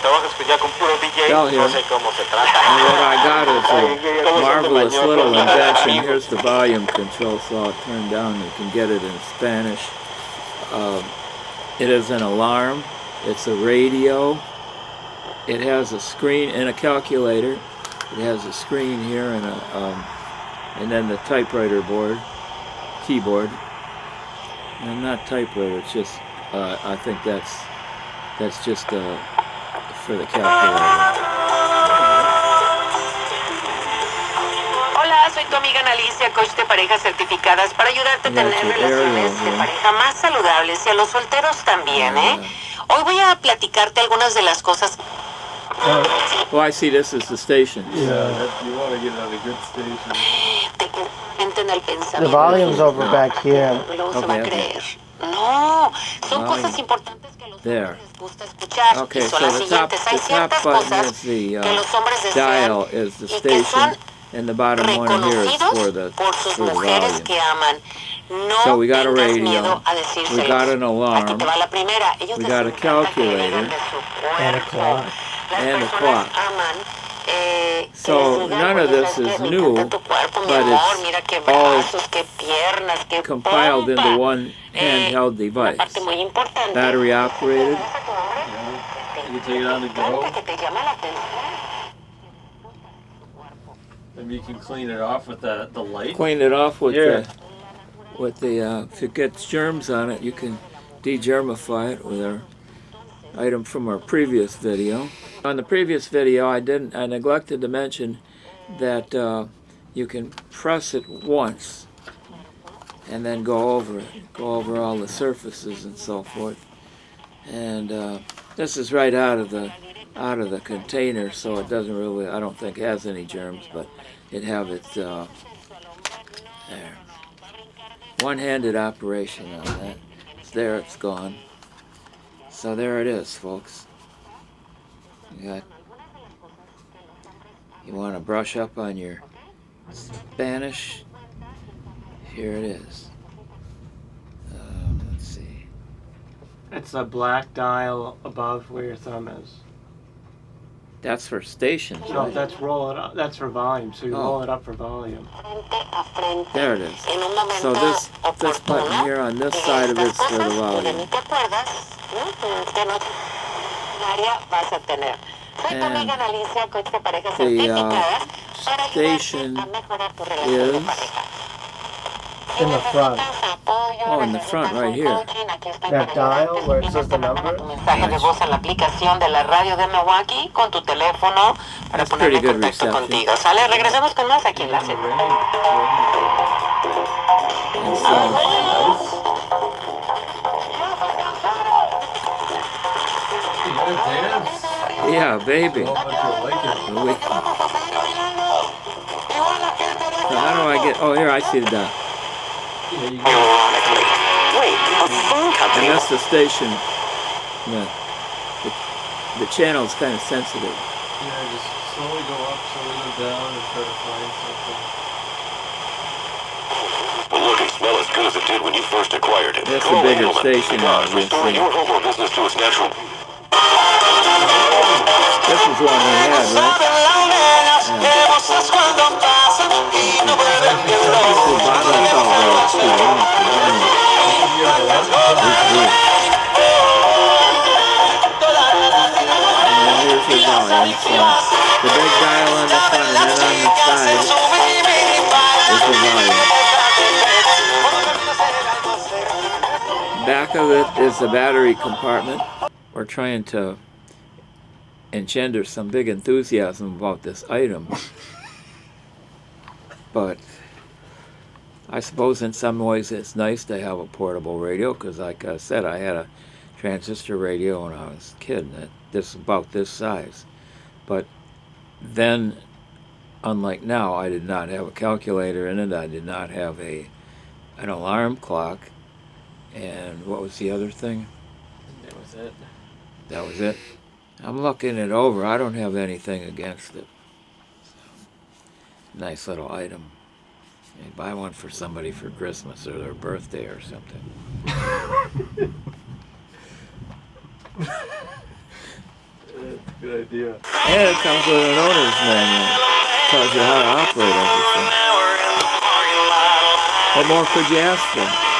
Tell here. And what I got is a marvelous little invention. Here's the volume control, so I'll turn down. You can get it in Spanish. It is an alarm. It's a radio. It has a screen and a calculator. It has a screen here and then the typewriter board, keyboard. And not typewriter. It's just I think that's just for the calculator. Hola, soy tu amiga Alicia, coach de parejas certificadas para ayudarte a tener relaciones de pareja más saludables y a los solteros también, ¿eh? Hoy voy a platicarte algunas de las cosas. Oh, I see. This is the station. Yeah, you want to get on a good station. The volume's over back here. Okay. No, son cosas importantes que los there. les gusta escuchar. Okay, y son so las the top button is the dial, is the station, and the bottom one here is for the volume. So we got a radio, we got an alarm, we got a calculator, And a clock. and a clock. So none of this is new, but it's all compiled into one handheld device. Battery operated. You take it on the go. Maybe you can clean it off with the light. Clean it off with the if it gets germs on it, you can de-germify it with our item from our previous video. On the previous video, I neglected to mention that you can press it once and then go over all the surfaces and so forth. And this is right out of the container, so it doesn't really, I don't think, has any germs, but it have it there. One-handed operation on that. It's there, it's gone. So there it is, folks. You want to brush up on your Spanish? Here it is. Let's see. It's a black dial above where your thumb is. That's for stations, No, right? that's roll it up. That's for volume. So you roll it up for volume. There it is. So this button here on this side of it's for the volume. And the station is In the front. oh, in the front right here. That dial where it says the number? Mensaje de voz en la aplicación de la radio de Milwaukee con tu teléfono para ponerme en contacto contigo. ¿Sale? Regresamos con más aquí en la serie. And so, yeah, baby. So how do I get? Oh, here I see the dial. And that's the station. The channel is kind of sensitive. Yeah, just slowly go up, slowly go down, and try to find something. Will look and smell as good as it did when you first acquired it. That's a bigger station now, Restoring your home or business to its natural. This is one we had, right? Here's your volume. So the big dial on the front and then on the side is the volume. Back of it is the battery compartment. We're trying to engender some big enthusiasm about this item. But I suppose in some ways it's nice to have a portable radio, because like I said, I had a transistor radio when I was a kid, about this size. But then, unlike now, I did not have a calculator in it. I did not have an alarm clock. And what was the other thing? That was it. That was it. I'm looking it over. I don't have anything against it. So, nice little item. Maybe buy one for somebody for Christmas or their birthday or something. Good idea. And it comes with an owner's manual. Tells you how to operate everything. What more could you ask for?